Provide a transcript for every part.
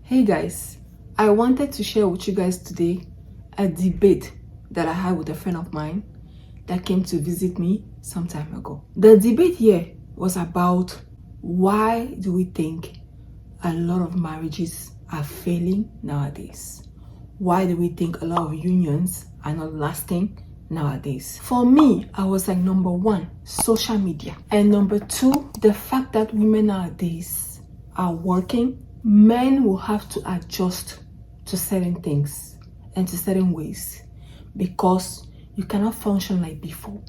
Hey guys, I wanted to share with you guys today a debate that I had with a friend of mine that came to visit me some time ago. The debate here was about why do we think a lot of marriages are failing nowadays? Why do we think a lot of unions are not lasting nowadays? For me, I was like, number one, social media. And number two, the fact that women nowadays are working. Men will have to adjust to certain things and to certain ways because you cannot function like before.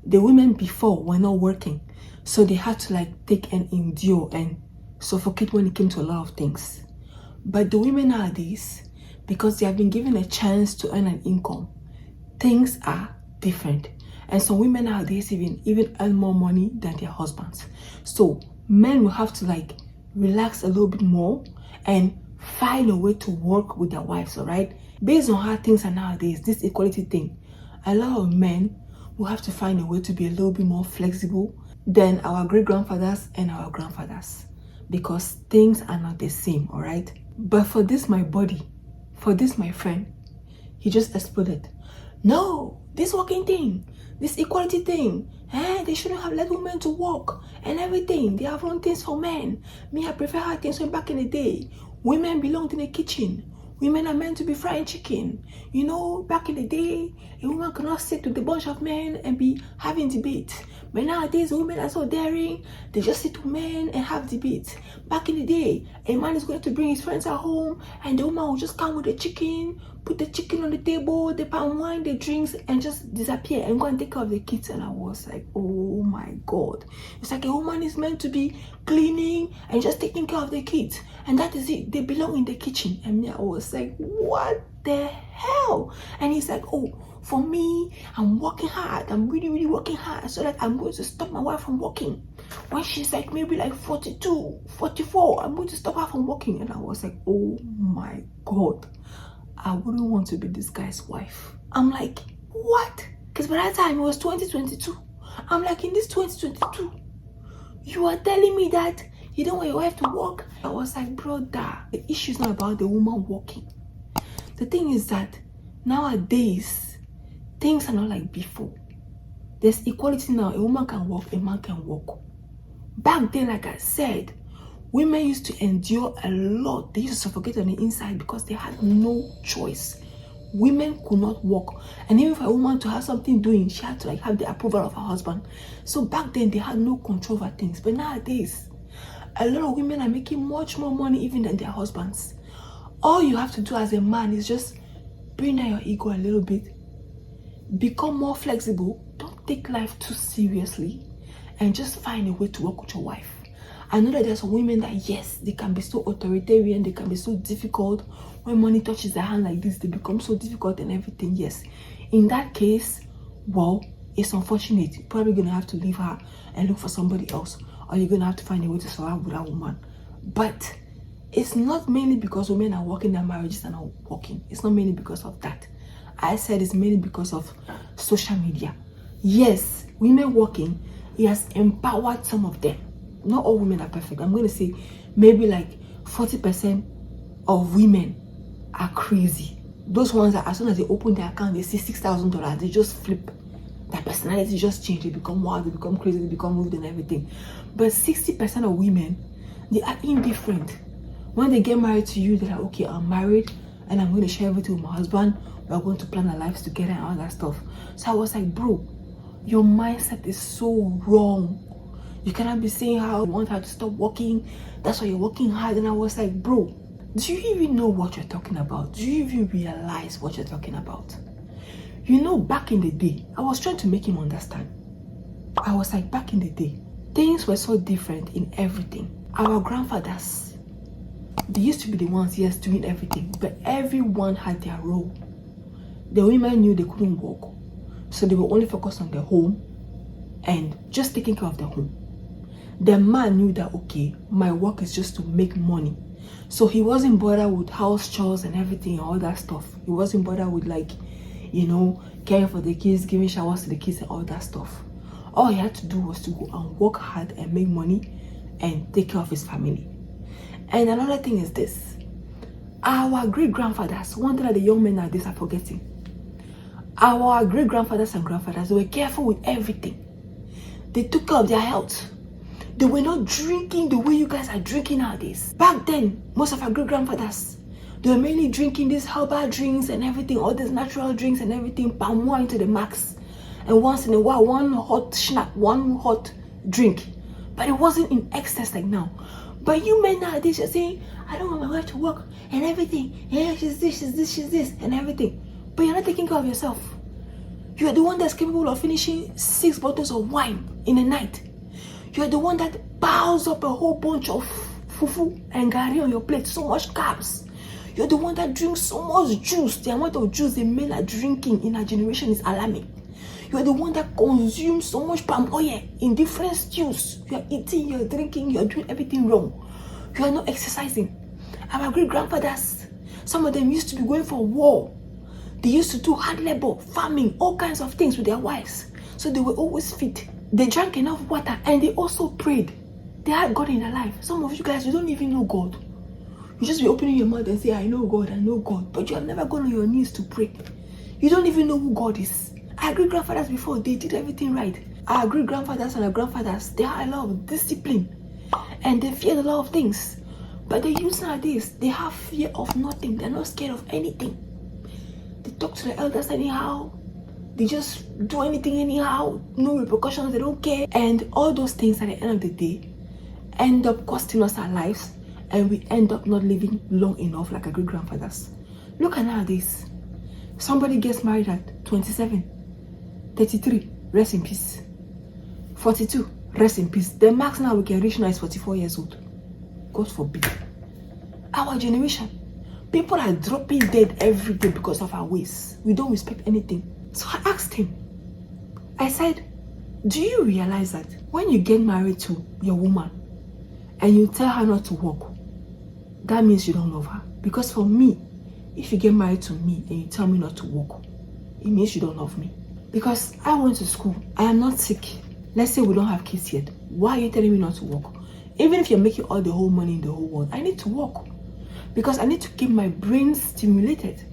The women before were not working, so they had to take and endure and suffocate when it came to a lot of things. But the women nowadays, because they have been given a chance to earn an income, things are different. And some women nowadays even earn more money than their husbands. So men will have to relax a little bit more and find a way to work with their wives, all right? Based on how things are nowadays, this equality thing, a lot of men will have to find a way to be a little bit more flexible than our great-grandfathers and our grandfathers because things are not the same, all right? But for this, my buddy, for this, my friend, he just exploded. No, this working thing, this equality thing, they shouldn't have let women to work and everything. They have run things for men. Me, I prefer how things were back in the day. Women belonged in the kitchen. Women are meant to be frying chicken. You know, back in the day, a woman could not sit with a bunch of men and be having debate. But nowadays, women are so daring. They just sit with men and have debate. Back in the day, a man is going to bring his friends at home and the woman will just come with the chicken, put the chicken on the table, the palm wine, the drinks, and just disappear and go and take care of the kids. And I was like, oh my God. It's like a woman is meant to be cleaning and just taking care of the kids. And that is it. They belong in the kitchen. And me, I was like, what the hell? And he's like, oh, for me, I'm working hard. I'm really, really working hard so that I'm going to stop my wife from working. When she's maybe 42, 44, I'm going to stop her from working. And I was like, oh my God. I wouldn't want to be this guy's wife. I'm like, what? Because by that time, it was 2022. I'm like, in this 2022, you are telling me that you don't want your wife to work? I was like, brother, the issue is not about the woman working. The thing is that nowadays, things are not like before. There's equality now. A woman can work, a man can work. Back then, like I said, women used to endure a lot. They used to suffocate on the inside because they had no choice. Women could not work. And even for a woman to have something doing, she had to have the approval of her husband. So back then, they had no control over things. But nowadays, a lot of women are making much more money even than their husbands. All you have to do as a man is just bring down your ego a little bit. Become more flexible. Don't take life too seriously. And just find a way to work with your wife. I know that there's some women that, yes, they can be so authoritarian, they can be so difficult. When money touches their hand like this, they become so difficult and everything. Yes, in that case, well, it's unfortunate. You're probably going to have to leave her and look for somebody else. Or you're going to have to find a way to survive with that woman. But it's not mainly because women are working, their marriages are not working. It's not mainly because of that. I said it's mainly because of social media. Yes, women working, it has empowered some of them. Not all women are perfect. I'm going to say maybe 40% of women are crazy. Those ones that as soon as they open their account, they see $6,000, they just flip. Their personality just change. They become wild, they become crazy, they become rude and everything. But 60% of women, they are indifferent. When they get married to you, they're like, okay, I'm married and I'm going to share everything with my husband. We're going to plan our lives together and all that stuff. So I was like, bro, your mindset is so wrong. You cannot be saying how you want her to stop working. That's why you're working hard. And I was like, bro, do you even know what you're talking about? Do you even realize what you're talking about? You know, back in the day, I was trying to make him understand. I was like, back in the day, things were so different in everything. Our grandfathers, they used to be the ones, yes, doing everything. But everyone had their role. The women knew they couldn't work. So they were only focused on their home and just taking care of their home. The man knew that, okay, my work is just to make money. So he wasn't bothered with house chores and everything and all that stuff. He wasn't bothered with caring for the kids, giving showers to the kids and all that stuff. All he had to do was to go and work hard and make money and take care of his family. And another thing is this. Our great-grandfathers, one thing that the young men nowadays are forgetting. Our great-grandfathers and grandfathers, they were careful with everything. They took care of their health. They were not drinking the way you guys are drinking nowadays. Back then, most of our great-grandfathers, they were mainly drinking these herbal drinks and everything, all these natural drinks and everything, palm wine to the max. And once in a while, one hot snack, one hot drink. But it wasn't in excess like now. But you men nowadays, you're saying, I don't want my wife to work and everything. Yeah, she's this, and everything. But you're not taking care of yourself. You're the one that's capable of finishing 6 bottles of wine in a night. You're the one that piles up a whole bunch of fufu and gari on your plate, so much carbs. You're the one that drinks so much juice. The amount of juice the men are drinking in our generation is alarming. You're the one that consumes so much palm oil in different stews. You're eating, you're drinking, you're doing everything wrong. You are not exercising. Our great-grandfathers, some of them used to be going for war. They used to do hard labor, farming, all kinds of things with their wives. So they were always fit. They drank enough water and they also prayed. They had God in their life. Some of you guys, you don't even know God. You just be opening your mouth and say, I know God, I know God. But you have never gone on your knees to pray. You don't even know who God is. Our great-grandfathers before, they did everything right. Our great-grandfathers and our grandfathers, they had a lot of discipline. And they feared a lot of things. But the youth nowadays, they have fear of nothing. They're not scared of anything. They talk to the elders anyhow. They just do anything anyhow. No repercussions, they don't care. And all those things at the end of the day end up costing us our lives. And we end up not living long enough like our great-grandfathers. Look at nowadays. Somebody gets married at 27. 33, rest in peace. 42, rest in peace. The max now we can reach now is 44 years old. God forbid. Our generation, people are dropping dead every day because of our ways. We don't respect anything. So I asked him, I said, do you realize that when you get married to your woman and you tell her not to work, that means you don't love her? Because for me, if you get married to me and you tell me not to work, it means you don't love me. Because I went to school, I am not sick. Let's say we don't have kids yet. Why are you telling me not to work? Even if you're making all the whole money in the whole world, I need to work. Because I need to keep my brain stimulated.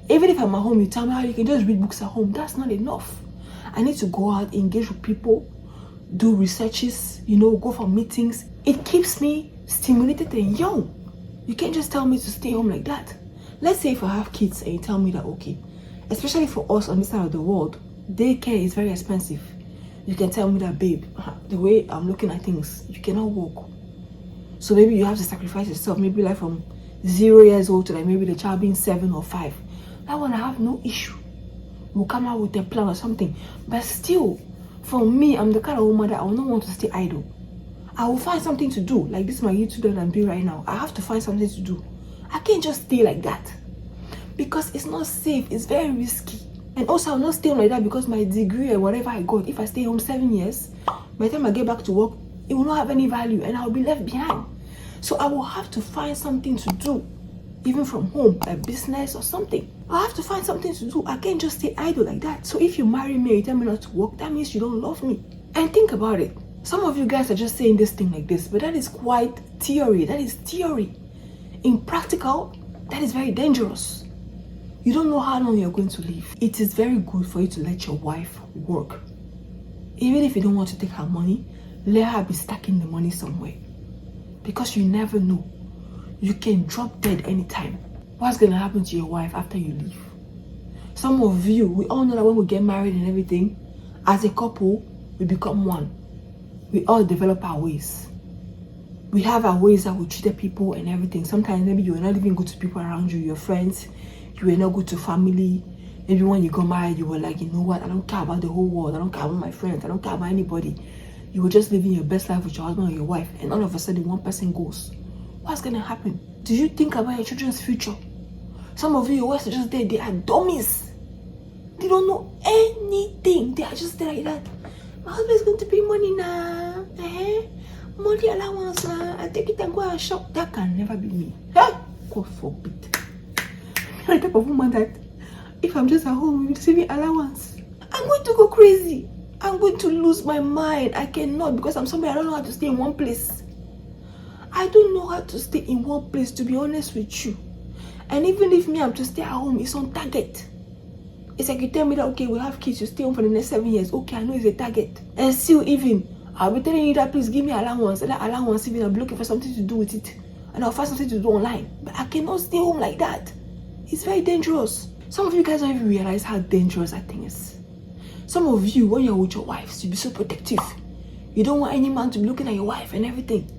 Even if I'm at home, you tell me how you can just read books at home. That's not enough. I need to go out, engage with people, do researches, go for meetings. It keeps me stimulated and young. You can't just tell me to stay home like that. Let's say if I have kids and you tell me that, okay, especially for us on this side of the world, daycare is very expensive. You can tell me that, babe, the way I'm looking at things, you cannot walk. So maybe you have to sacrifice yourself, maybe like from 0 years old to like maybe the child being 7 or 5. That one I have no issue. We'll come out with a plan or something. But still, for me, I'm the kind of woman that I will not want to stay idle. I will find something to do. Like this is my YouTube that I'm doing right now. I have to find something to do. I can't just stay like that. Because it's not safe. It's very risky. And also, I'm not staying like that because my degree or whatever I got, if I stay home 7 years, by the time I get back to work, it will not have any value and I'll be left behind. So I will have to find something to do, even from home, a business or something. I have to find something to do. I can't just stay idle like that. So if you marry me and you tell me not to work, that means you don't love me. And think about it. Some of you guys are just saying this thing like this, but that is quite theory. That is theory. In practical, that is very dangerous. You don't know how long you're going to live. It is very good for you to let your wife work. Even if you don't want to take her money, let her be stacking the money somewhere. Because you never know. You can drop dead anytime. What's going to happen to your wife after you leave? Some of you, we all know that when we get married and everything, as a couple, we become one. We all develop our ways. We have our ways that we treat people and everything. Sometimes maybe you are not even good to people around you, your friends. You were not good to family. Maybe when you got married, you were like, you know what? I don't care about the whole world. I don't care about my friends. I don't care about anybody. You were just living your best life with your husband or your wife. And all of a sudden, one person goes. What's going to happen? Do you think about your children's future? Some of you, your wives are just there. They are dummies. They don't know anything. They are just there like that. My husband's going to pay money now. Money allowance now. I take it and go and shop. That can never be me. God forbid. I'm the type of woman that if I'm just at home receiving allowance, I'm going to go crazy. I'm going to lose my mind. I cannot, because I'm somebody I don't know how to stay in one place. I don't know how to stay in one place, to be honest with you. And even if me, I'm to stay at home, it's on target. It's like you tell me that, okay, we have kids, you stay home for the next 7 years. Okay, I know it's a target. And still, even, I'll be telling you that, please give me allowance. And that allowance, even I'll be looking for something to do with it. And I'll find something to do online. But I cannot stay home like that. It's very dangerous. Some of you guys don't even realize how dangerous that thing is. Some of you, when you're with your wives, you be so protective. You don't want any man to be looking at your wife and everything.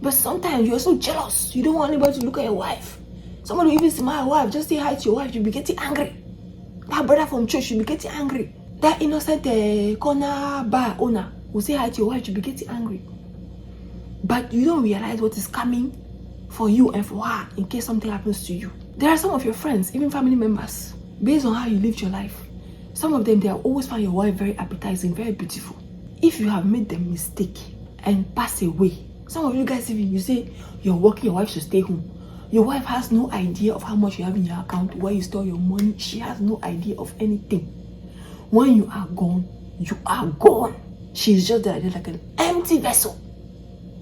But sometimes you're so jealous. You don't want anybody to look at your wife. Somebody even see my wife, just say hi to your wife, you'll be getting angry. That brother from church, you'll be getting angry. That innocent corner bar owner will say hi to your wife, you'll be getting angry. But you don't realize what is coming for you and for her in case something happens to you. There are some of your friends, even family members, based on how you lived your life. Some of them, they have always found your wife very appetizing, very beautiful. If you have made the mistake and pass away, some of you guys, even you say you're working, your wife should stay home. Your wife has no idea of how much you have in your account, where you store your money. She has no idea of anything. When you are gone, you are gone. She's just there like an empty vessel.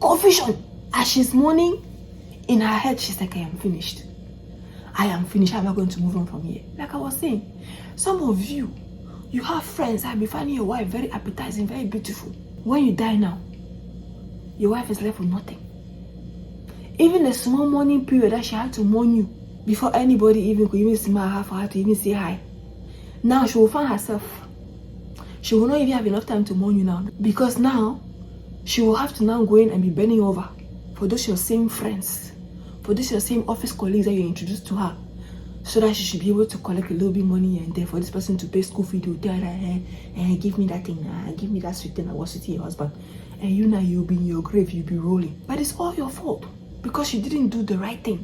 Confusion. As she's mourning, in her head, she's like, I am finished. I am finished. How am I going to move on from here? Like I was saying, some of you, you have friends that be finding your wife very appetizing, very beautiful. When you die now, your wife is left with nothing. Even a small mourning period that she had to mourn you before anybody even could even smile her for her to even say hi. Now she will find herself. She will not even have enough time to mourn you now. Because now, she will have to now go in and be bending over for those your same friends, for those your same office colleagues that you introduced to her, so that she should be able to collect a little bit money and then for this person to pay school fee, to tell her, give me that thing, give me that sweet thing I was sweeting your husband. And you now, you'll be in your grave, you'll be rolling. But it's all your fault. Because you didn't do the right thing.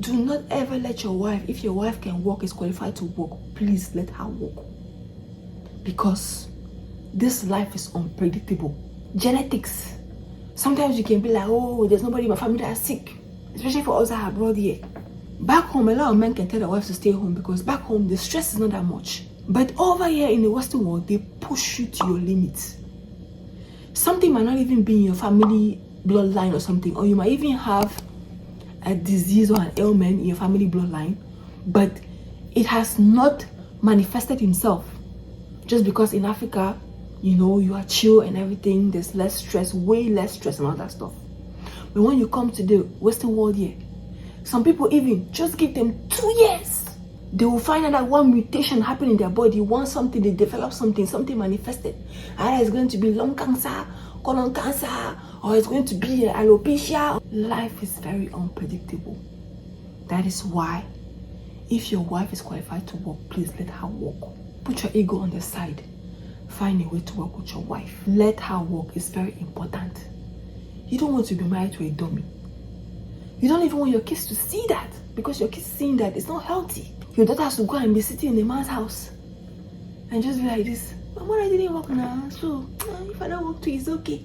Do not ever let your wife, if your wife can walk, is qualified to walk, please let her walk. Because this life is unpredictable. Genetics. Sometimes you can be like, oh, there's nobody in my family that is sick. Especially for us that are abroad here. Back home, a lot of men can tell their wives to stay home because back home, the stress is not that much. But over here in the Western world, they push you to your limits. Something might not even be in your family bloodline or something, or you might even have a disease or an ailment in your family bloodline, but it has not manifested himself. Just because in Africa, you know, you are chill and everything, there's less stress, way less stress and all that stuff. But when you come to the Western world here, some people even just give them 2 years. They will find out that one mutation happened in their body, one something, they develop something manifested. Either it's going to be lung cancer, colon cancer, or it's going to be alopecia. Life is very unpredictable. That is why, if your wife is qualified to work, please let her work. Put your ego on the side. Find a way to work with your wife. Let her work. It's very important. You don't want to be married to a dummy. You don't even want your kids to see that, because your kids seeing that it's not healthy. Your daughter has to go and be sitting in a man's house and just be like this. Mama, I didn't work now, so if I don't work too, it's okay.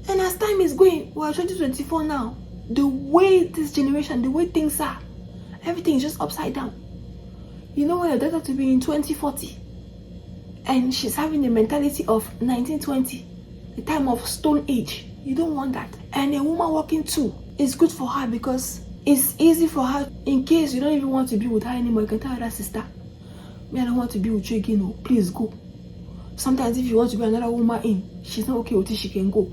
And as time is going, we're 2024 now. The way this generation, the way things are, everything is just upside down. You know, when your daughter to be in 2040 and she's having the mentality of 1920, the time of Stone Age. You don't want that. And a woman working too, it's good for her because it's easy for her. In case you don't even want to be with her anymore, you can tell her that, sister, me, I don't want to be with you again. No, please go. Sometimes if you want to be another woman in, she's not okay with it, she can go.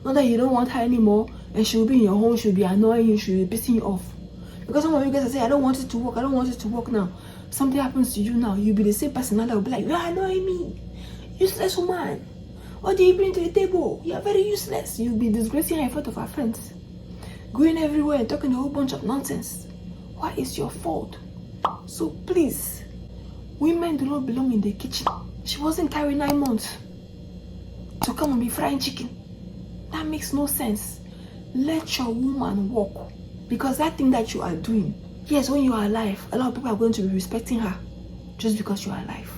Not that you don't want her anymore and she will be in your home, she'll be annoying you, she'll be pissing you off. Because some of you guys are saying, I don't want it to work, I don't want it to work now. Something happens to you now, you'll be the same person now that will be like, you are annoying me. Useless woman. What do you bring to the table? You are very useless. You'll be disgracing her in front of her friends. Going everywhere and talking a whole bunch of nonsense. Why is your fault? So please, women do not belong in the kitchen. She wasn't carrying 9 months to come and be frying chicken. That makes no sense. Let your woman walk. Because that thing that you are doing, yes, when you are alive, a lot of people are going to be respecting her just because you are alive.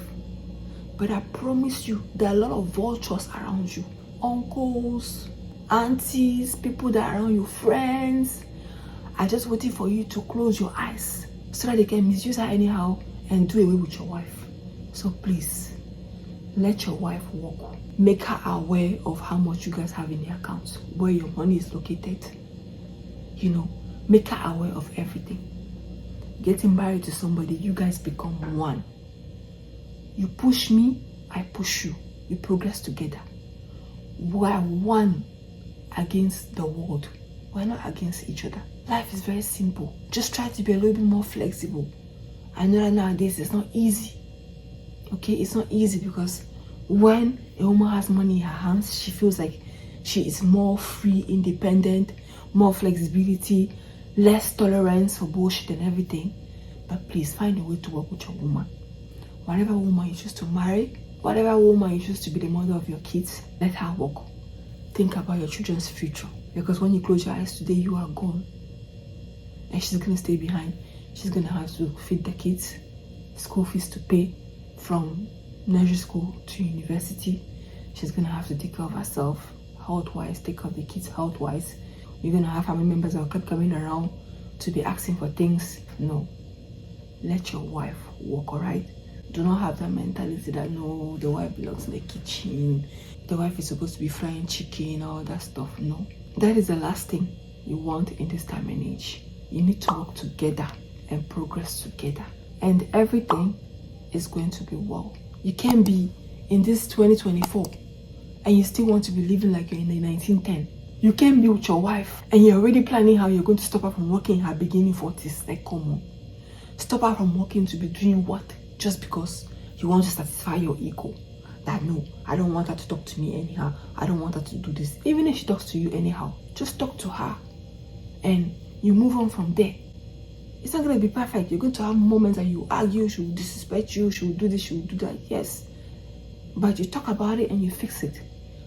But I promise you, there are a lot of vultures around you. Uncles, aunties, people that are around you, friends, are just waiting for you to close your eyes so that they can misuse her anyhow and do away with your wife. So please, let your wife walk. Make her aware of how much you guys have in the account, where your money is located. You know, Make her aware of everything. Getting married to somebody, you guys become one. You push me, I push you. We progress together. We are one against the world. We're not against each other. Life is very simple. Just try to be a little bit more flexible. I know that nowadays it's not easy. Okay, it's not easy because when a woman has money in her hands, she feels like she is more free, independent, more flexibility, less tolerance for bullshit and everything. But please find a way to work with your woman. Whatever woman you choose to marry, whatever woman you choose to be the mother of your kids, let her work. Think about your children's future. Because when you close your eyes today, you are gone. And she's going to stay behind. She's going to have to feed the kids, school fees to pay from nursery school to university. She's going to have to take care of herself, health-wise, take care of the kids health-wise. You're going to have family members that will keep coming around to be asking for things. No. Let your wife work, alright? Do not have that mentality that no, the wife belongs in the kitchen. The wife is supposed to be frying chicken, all that stuff. No. That is the last thing you want in this time and age. You need to work together and progress together. And everything is going to be well. You can't be in this 2024 and you still want to be living like you're in the 1910. You can't be with your wife and you're already planning how you're going to stop her from working in her beginning 40s. Like, come on. Stop her from working to be doing what? Just because you want to satisfy your ego. That no, I don't want her to talk to me anyhow. I don't want her to do this. Even if she talks to you anyhow, just talk to her. And you move on from there. It's not going to be perfect. You're going to have moments that you argue, she will disrespect you, she will do this, she will do that. Yes. But you talk about it and you fix it.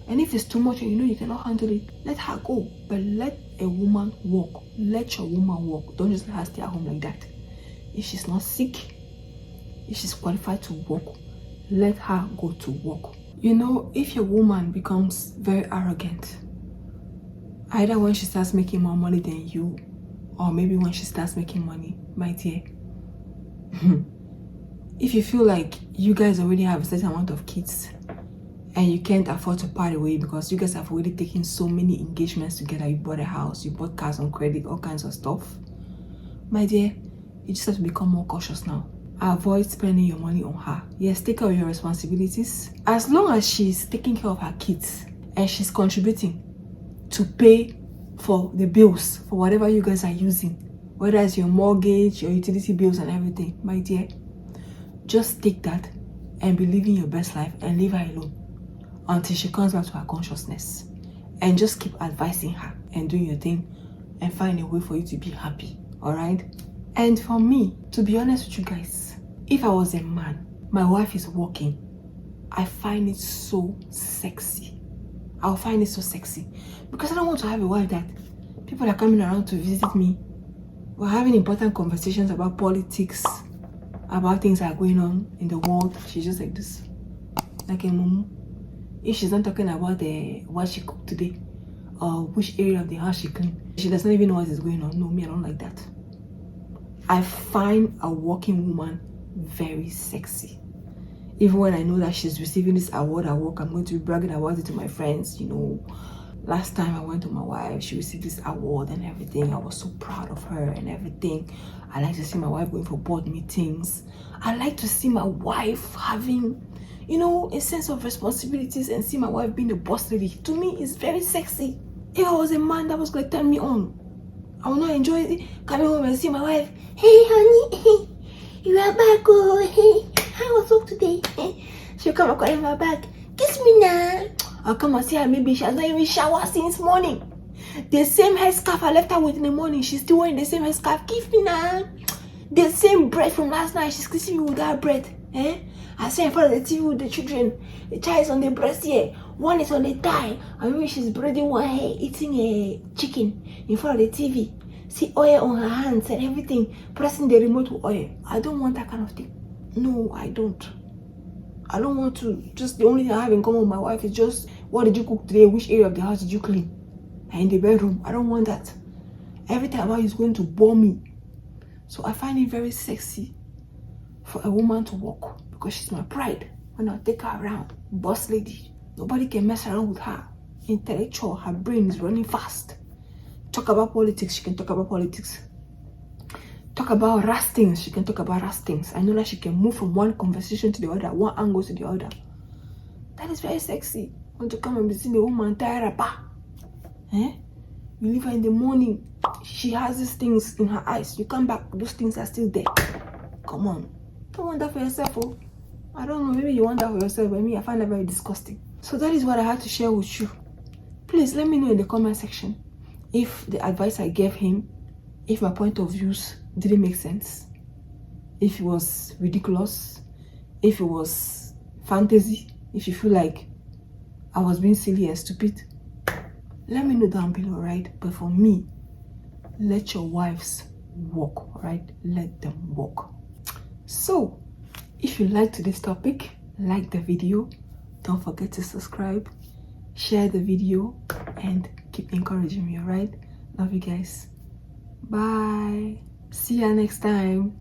And if it's too much and you know you cannot handle it, let her go. But let a woman walk. Let your woman walk. Don't just let her stay at home like that. If she's not sick, if she's qualified to work, let her go to work. You know, if your woman becomes very arrogant, either when she starts making more money than you, or maybe when she starts making money, my dear, if you feel like you guys already have a certain amount of kids and you can't afford to part away because you guys have already taken so many engagements together, you bought a house, you bought cars on credit, all kinds of stuff, my dear, you just have to become more cautious now. Avoid spending your money on her. Yes, take care of your responsibilities. As long as she's taking care of her kids and she's contributing to pay for the bills, for whatever you guys are using, whether it's your mortgage, your utility bills and everything, my dear, just take that and be living your best life and leave her alone until she comes back to her consciousness. And just keep advising her and doing your thing and find a way for you to be happy, alright? And for me, to be honest with you guys, if I was a man, my wife is working, I find it so sexy. I'll find it so sexy. Because I don't want to have a wife that people are coming around to visit me. We're having important conversations about politics, about things that are going on in the world. She's just like this. Like a mumu. If she's not talking about what she cooked today, or which area of the house she cleaned, she does not even know what is going on. No, me, I don't like that. I find a working woman very sexy. Even when I know that she's receiving this award at work, I'm going to be bragging about it to my friends. You know, last time I went to my wife, she received this award and everything. I was so proud of her and everything. I like to see my wife going for board meetings. I like to see my wife having, you know, a sense of responsibilities and see my wife being a boss lady. To me, it's very sexy. If I was a man, that was going to turn me on. I will not enjoy it coming home and see my wife. Hey, honey, you are back. Oh, hey, how was work today? She'll come and call in my bag. Kiss me now. I'll come and see her. Maybe she has not even showered since morning. The same headscarf I left her with in the morning, she's still wearing the same headscarf. Kiss me now. The same bread from last night, she's kissing me with that bread. I saw in front of the TV with the children. The child is on the breast here. One is on the thigh. And maybe she's braiding one hair, eating a chicken in front of the TV. See oil on her hands and everything, pressing the remote with oil. I don't want that kind of thing. No, I don't. I don't want to. Just the only thing I have in common with my wife is just, what did you cook today? Which area of the house did you clean? And in the bedroom. I don't want that. Everything about you is going to bore me. So I find it very sexy for a woman to walk, because she's my pride. When I take her around, boss lady, nobody can mess around with her. Intellectual, her brain is running fast. Talk about politics, she can talk about politics. talk about rash things, she can talk about rash things. I know that she can move from one conversation to the other, one angle to the other. That is very sexy. Want to come and be seeing a woman tired up? You leave her in the morning, she has these things in her eyes. You come back, those things are still there. Come on. Don't want that for yourself, oh. I don't know, maybe you want that for yourself, but me, I find that very disgusting. So that is what I had to share with you. Please let me know in the comment section if the advice I gave him, if my point of views didn't make sense, if it was ridiculous, if it was fantasy, if you feel like I was being silly and stupid. Let me know down below, right? But for me, let your wives walk, right? Let them walk. So, if you liked this topic, like the video, don't forget to subscribe, share the video, and keep encouraging me, alright? Love you guys. Bye. See ya next time.